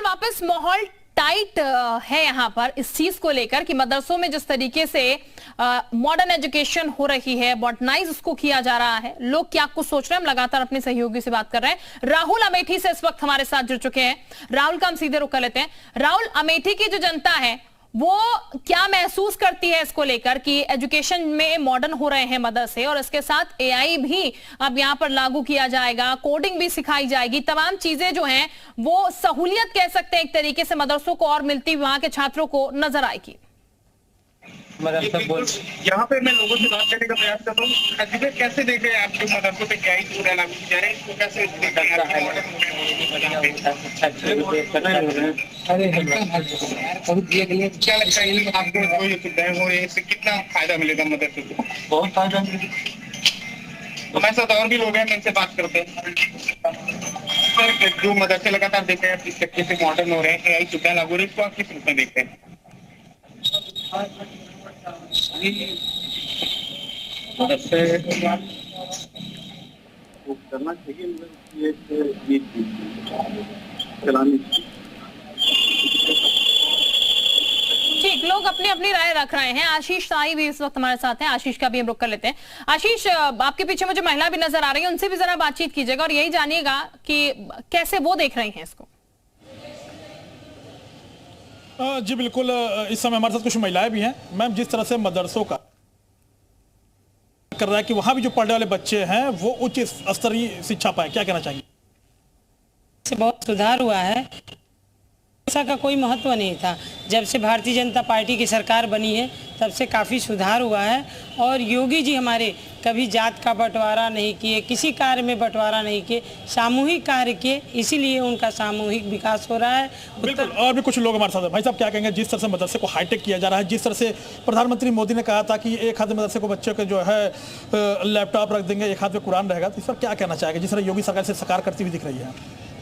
वापस माहौल टाइट है यहाँ पर इस चीज को लेकर कि मदरसों में जिस तरीके से मॉडर्न एजुकेशन हो रही है, मॉडर्नाइज उसको किया जा रहा है, लोग क्या कुछ सोच रहे हैं। हम लगातार अपने सहयोगी से बात कर रहे हैं। राहुल अमेठी से इस वक्त हमारे साथ जुड़ चुके हैं। राहुल का हम सीधे रुक कर लेते हैं। राहुल, अमेठी की जो जनता है वो क्या महसूस करती है इसको लेकर कि एजुकेशन में मॉडर्न हो रहे हैं मदरसे, और इसके साथ एआई भी अब यहां पर लागू किया जाएगा, कोडिंग भी सिखाई जाएगी, तमाम चीजें जो हैं वो सहूलियत कह सकते हैं एक तरीके से मदरसों को और मिलती वहां के छात्रों को नजर आएगी। यहाँ पे मैं लोगों से बात करने का प्रयास कर रहा हूँ। एजुकेट कैसे देख रहे हैं आप जो मदरसों पे क्या ही लागू की जा रहे हैं, इसको कैसे क्या लगता है आपको, कोई सुविधाएं हो रही है, इससे कितना फायदा मिलेगा मदरसों को? बहुत फायदा मिलेगा। तो हमारे साथ और भी लोग हैं, मैं इनसे बात करते हैं। सर, जो मदरसे लगातार देख रहे हैं किस तरीके से मॉडर्न हो रहे हैं, एआई सुविधा लागू हो रही है, इसको आप किस रूप में देखते हैं? मदरसे करना चाहिए, चलानी चाहिए। ठीक, लोग अपनी अपनी राय रख रहे हैं। आशीष साई भी इस वक्त हमारे साथ हैं। आशीष का भी हम रुक कर लेते हैं। आशीष, आपके पीछे मुझे महिला भी नजर आ रही है, उनसे भी जरा बातचीत कीजिएगा और यही जानिएगा कि कैसे वो देख रही हैं इसको। जी बिल्कुल, इस समय हमारे साथ कुछ महिलाएं भी हैं। मैम, जिस तरह से मदरसों का कर रहा है कि वहां भी जो पढ़ने वाले बच्चे हैं वो उच्च स्तरीय शिक्षा पाए, क्या कहना चाहिए? बहुत सुधार हुआ है। शिक्षा का कोई महत्व नहीं था। जब से भारतीय जनता पार्टी की सरकार बनी है तब से काफ़ी सुधार हुआ है। और योगी जी हमारे कभी जात का बंटवारा नहीं किए, किसी कार्य में बंटवारा नहीं किए, सामूहिक कार्य किए, इसीलिए उनका सामूहिक विकास हो रहा है। बिल्कुल, और भी कुछ लोग हमारे साथ हैं। भाई साहब, क्या कहेंगे जिस तरह से मदरसे को हाईटेक किया जा रहा है, जिस तरह से प्रधानमंत्री मोदी ने कहा था कि एक हाथ में मदरसे को बच्चों के जो है लैपटॉप रख देंगे, एक हाथ में कुरान रहेगा, तो इस पर क्या कहना चाहेंगे जिस तरह योगी सरकार से साकार करती हुई दिख रही है?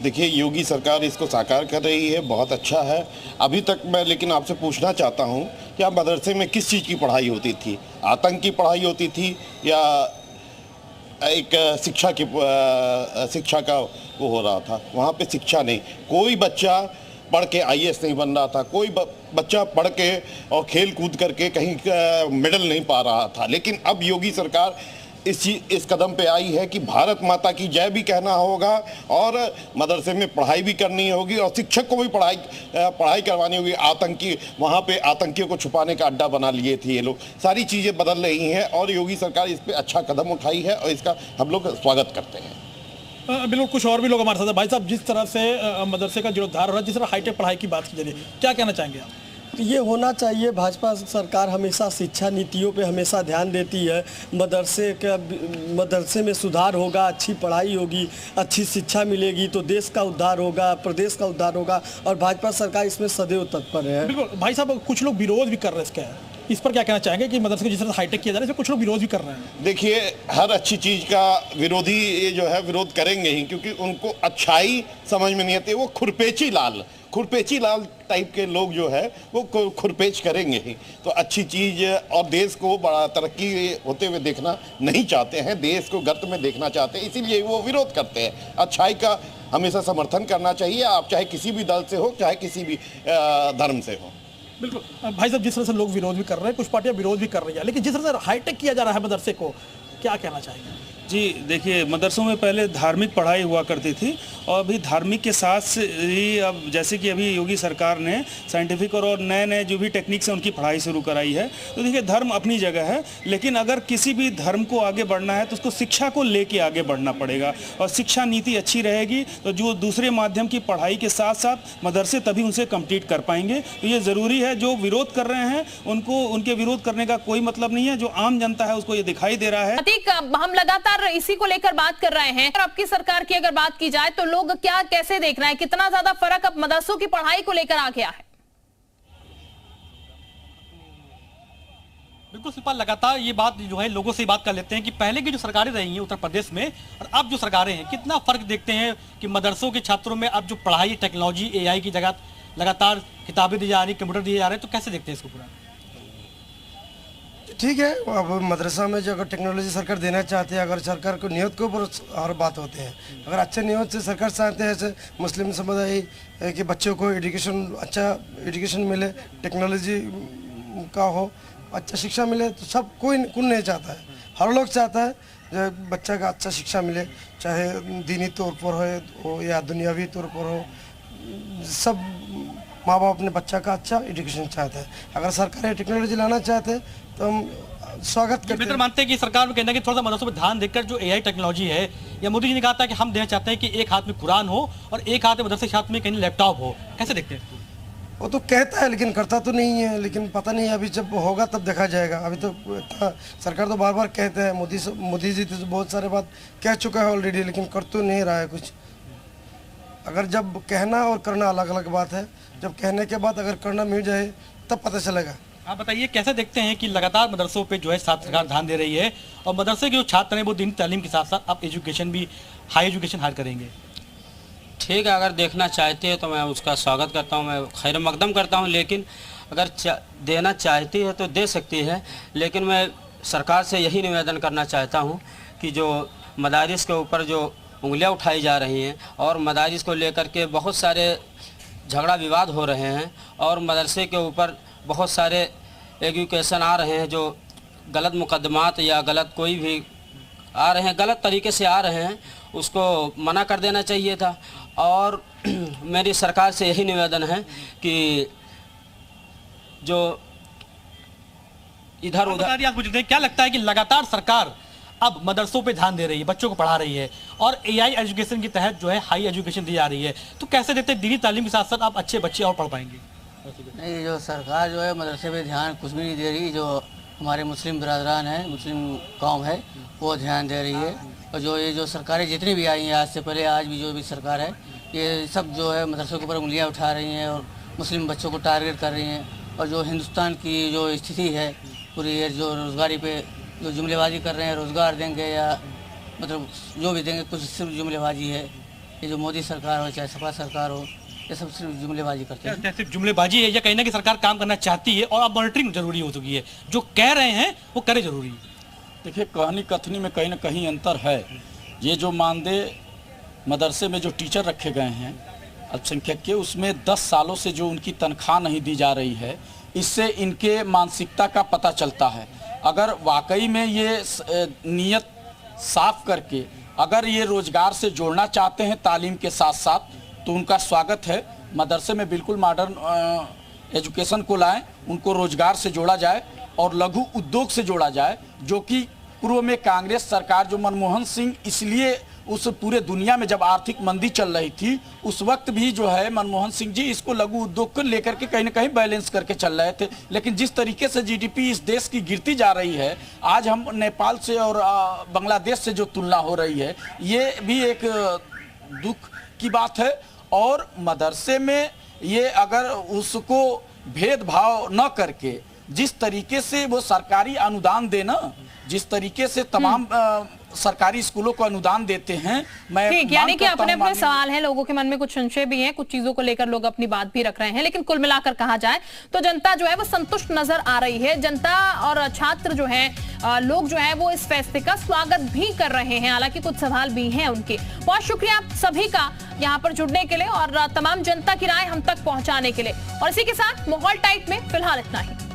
देखिए, योगी सरकार इसको साकार कर रही है, बहुत अच्छा है। अभी तक मैं लेकिन आपसे पूछना चाहता हूं कि आप मदरसे में किस चीज़ की पढ़ाई होती थी? आतंक की पढ़ाई होती थी या एक शिक्षा का वो हो रहा था? वहाँ पे शिक्षा नहीं, कोई बच्चा पढ़ के आईएएस नहीं बन रहा था, कोई बच्चा पढ़ के और खेल कूद करके कहीं मेडल नहीं पा रहा था। लेकिन अब योगी सरकार इस कदम पे आई है कि भारत माता की जय भी कहना होगा और मदरसे में पढ़ाई भी करनी होगी और शिक्षक को भी पढ़ाई करवानी होगी। वहाँ पे आतंकियों को छुपाने का अड्डा बना लिए थे ये लोग। सारी चीज़ें बदल रही हैं और योगी सरकार इस पे अच्छा कदम उठाई है और इसका हम लोग स्वागत करते हैं। बिल्कुल, कुछ और भी लोग हमारे साथ हैं। भाई साहब, जिस तरह से मदरसे का जीर्णोद्धार हो रहा है, जिस तरह हाईटेक पढ़ाई की बात की जा रही है, क्या कहना चाहेंगे आप? ये होना चाहिए। भाजपा सरकार हमेशा शिक्षा नीतियों पे हमेशा ध्यान देती है। मदरसे में सुधार होगा, अच्छी पढ़ाई होगी, अच्छी शिक्षा मिलेगी तो देश का उद्धार होगा, प्रदेश का उद्धार होगा, और भाजपा सरकार इसमें सदैव तत्पर है। बिल्कुल भाई साहब, कुछ लोग विरोध भी कर रहे हैं इसका, इस पर क्या कहना चाहेंगे कि मदरसे को जिस तरह हाईटेक किया जा रहा है, इसमें कुछ लोग विरोध भी कर रहे हैं? देखिए, हर अच्छी चीज़ का विरोधी ये जो है विरोध करेंगे ही, क्योंकि उनको अच्छाई समझ में नहीं आती। वो खुरपेची लाल टाइप के लोग जो है वो खुरपेच करेंगे ही। तो अच्छी चीज़ और देश को बड़ा तरक्की होते हुए देखना नहीं चाहते हैं, देश को गर्त में देखना चाहते हैं, इसीलिए वो विरोध करते हैं। अच्छाई का हमेशा समर्थन करना चाहिए, आप चाहे किसी भी दल से हो, चाहे किसी भी धर्म से हो। बिल्कुल भाई साहब, जिस तरह से लोग विरोध भी कर रहे हैं, कुछ पार्टियां विरोध भी कर रही है, लेकिन जिस तरह से हाईटेक किया जा रहा है मदरसे को, क्या कहना चाहेंगे? जी देखिए, मदरसों में पहले धार्मिक पढ़ाई हुआ करती थी और अभी धार्मिक के साथ ही अब जैसे कि अभी योगी सरकार ने साइंटिफिक और नए जो भी टेक्निक से उनकी पढ़ाई शुरू कराई है। तो देखिए, धर्म अपनी जगह है, लेकिन अगर किसी भी धर्म को आगे बढ़ना है तो उसको शिक्षा को लेके आगे बढ़ना पड़ेगा और शिक्षा नीति अच्छी रहेगी तो जो दूसरे माध्यम की पढ़ाई के साथ साथ मदरसे तभी उनसे कम्पीट कर पाएंगे। तो ये ज़रूरी है। जो विरोध कर रहे हैं उनके विरोध करने का कोई मतलब नहीं है, जो आम जनता है उसको ये दिखाई दे रहा है। हम लगातार इसी को लेकर बात कर रहे हैं। और आपकी सरकार की अगर बात की जाए तो लोग क्या कैसे देख रहे हैं, कितना ज्यादा फर्क अब मदरसों की पढ़ाई को लेकर आ गया है? बिल्कुल शिल्पाल, लगातार ये बात जो है लोगों से बात कर लेते हैं कि पहले की जो सरकारें रही हैं उत्तर प्रदेश में और अब जो सरकारें हैं, कितना फर्क देखते हैं कि मदरसों के छात्रों में अब जो पढ़ाई टेक्नोलॉजी एआई की जगह लगातार किताबें दी जा रही, कंप्यूटर दिए जा रहे हैं, तो कैसे देखते हैं इसको पूरा? ठीक है, अब मदरसा में जो अगर टेक्नोलॉजी सरकार देना चाहती है, अगर सरकार को नियत के ऊपर हर बात होते हैं, अगर अच्छे नियत से सरकार चाहते हैं ऐसे मुस्लिम समुदाय कि बच्चों को अच्छा एजुकेशन मिले, टेक्नोलॉजी का हो, अच्छा शिक्षा मिले, तो सब कोई नहीं चाहता है, हर लोग चाहता है जो बच्चा का अच्छा शिक्षा मिले, चाहे दीनी तौर पर हो या दुनियावी तौर पर हो। सब माँ बाप अपने बच्चा का अच्छा एजुकेशन चाहते हैं। अगर सरकार टेक्नोलॉजी लाना चाहते हैं तो हम स्वागत करते हैं। मानते हैं कि सरकार में कहना है कि थोड़ा सा मदरसों पर ध्यान देकर जो एआई टेक्नोलॉजी है, या मोदी जी ने कहा था कि हम देना चाहते हैं कि एक हाथ में कुरान हो और एक हाथ में मदरसे के हाथ में कहीं लैपटॉप हो। कैसे देखते हैं? वो तो कहता है लेकिन करता तो नहीं है, लेकिन पता नहीं अभी जब होगा तब देखा जाएगा। अभी तो सरकार तो बार बार कहते हैं, मोदी जी तो बहुत सारे बात कह चुका है ऑलरेडी, लेकिन कर तो नहीं रहा है कुछ। अगर जब कहना और करना अलग अलग बात है, जब कहने के बाद अगर करना मिल जाए तब पता चलेगा। आप बताइए कैसे देखते हैं कि लगातार मदरसों पे जो है सरकार ध्यान दे रही है और मदरसे के जो छात्र हैं वो दीनी तालीम के साथ साथ आप एजुकेशन भी हाई एजुकेशन हायर करेंगे? ठीक है, अगर देखना चाहती है तो मैं उसका स्वागत करता हूँ, मैं खैर मकदम करता हूँ। लेकिन अगर देना चाहती है तो दे सकती है, लेकिन मैं सरकार से यही निवेदन करना चाहता हूँ कि जो मदारिस के ऊपर जो उंगलियाँ उठाई जा रही हैं और मदारिस को लेकर के बहुत सारे झगड़ा विवाद हो रहे हैं और मदरसे के ऊपर बहुत सारे एजुकेशन आ रहे हैं जो गलत मुकदमात या गलत कोई भी आ रहे हैं, गलत तरीके से आ रहे हैं, उसको मना कर देना चाहिए था। और मेरी सरकार से यही निवेदन है कि जो इधर उधर क्या लगता है कि लगातार सरकार अब मदरसों पे ध्यान दे रही है, बच्चों को पढ़ा रही है और एआई एजुकेशन के तहत जो है हाई एजुकेशन दी जा रही है, तो कैसे देखते हैं दीनी तालीम के साथ साथ आप अच्छे बच्चे और पढ़ पाएंगे? नहीं, जो सरकार जो है मदरसे पे ध्यान कुछ भी नहीं दे रही। जो हमारे मुस्लिम बिरादरान हैं, मुस्लिम कौम है, वो ध्यान दे रही है। और जो ये जो सरकारें जितनी भी आई हैं आज से पहले, आज भी जो भी सरकार है, ये सब जो है मदरसों के ऊपर उंगलियाँ उठा रही हैं और मुस्लिम बच्चों को टारगेट कर रही हैं। और जो हिंदुस्तान की जो स्थिति है पूरी, जो रोज़गारी पे जो जुमलेबाजी कर रहे हैं, रोज़गार देंगे या मतलब जो भी देंगे, कुछ सिर्फ जुमलेबाजी है। ये जो मोदी सरकार हो चाहे सपा सरकार हो, ये सब सिर्फ जुमलेबाजी करते हैं। सिर्फ जुमलेबाजी है या कहना कि सरकार काम करना चाहती है और अब मॉनिटरिंग जरूरी हो चुकी है, जो कह रहे हैं वो करे जरूरी है? देखिए, कहानी कथनी में कहीं ना कहीं अंतर है। ये जो मानदेय मदरसे में जो टीचर रखे गए हैं अल्पसंख्यक के, उसमें 10 सालों से जो उनकी तनख्वाह नहीं दी जा रही है, इससे इनके मानसिकता का पता चलता है। अगर वाकई में ये नीयत साफ करके अगर ये रोज़गार से जोड़ना चाहते हैं तालीम के साथ साथ, तो उनका स्वागत है। मदरसे में बिल्कुल मॉडर्न एजुकेशन को लाएं, उनको रोज़गार से जोड़ा जाए और लघु उद्योग से जोड़ा जाए, जो कि पूर्व में कांग्रेस सरकार जो मनमोहन सिंह, इसलिए उस पूरे दुनिया में जब आर्थिक मंदी चल रही थी उस वक्त भी जो है मनमोहन सिंह जी इसको लघु उद्योग को लेकर के कहीं ना कहीं बैलेंस करके चल रहे थे। लेकिन जिस तरीके से जीडीपी इस देश की गिरती जा रही है, आज हम नेपाल से और बांग्लादेश से जो तुलना हो रही है, ये भी एक दुख की बात है। और मदरसे में ये अगर उसको भेदभाव न करके जिस तरीके से वो सरकारी अनुदान देना, जिस तरीके से तमाम सरकारी स्कूलों को अनुदान देते हैं, मैं ठीक, यानी कि अपने अपने सवाल हैं, लोगों के मन में कुछ संशय भी हैं, कुछ चीजों को लेकर लोग अपनी बात भी रख रहे हैं, लेकिन कुल मिलाकर कहा जाए तो जनता जो है वो संतुष्ट नजर आ रही है। जनता और छात्र जो है, लोग जो है वो इस फैसले का स्वागत भी कर रहे हैं, हालांकि कुछ सवाल भी हैं उनके। बहुत शुक्रिया आप सभी का यहाँ पर जुड़ने के लिए और तमाम जनता की राय हम तक पहुंचाने के लिए। और इसी के साथ माहौल टाइट में फिलहाल इतना ही।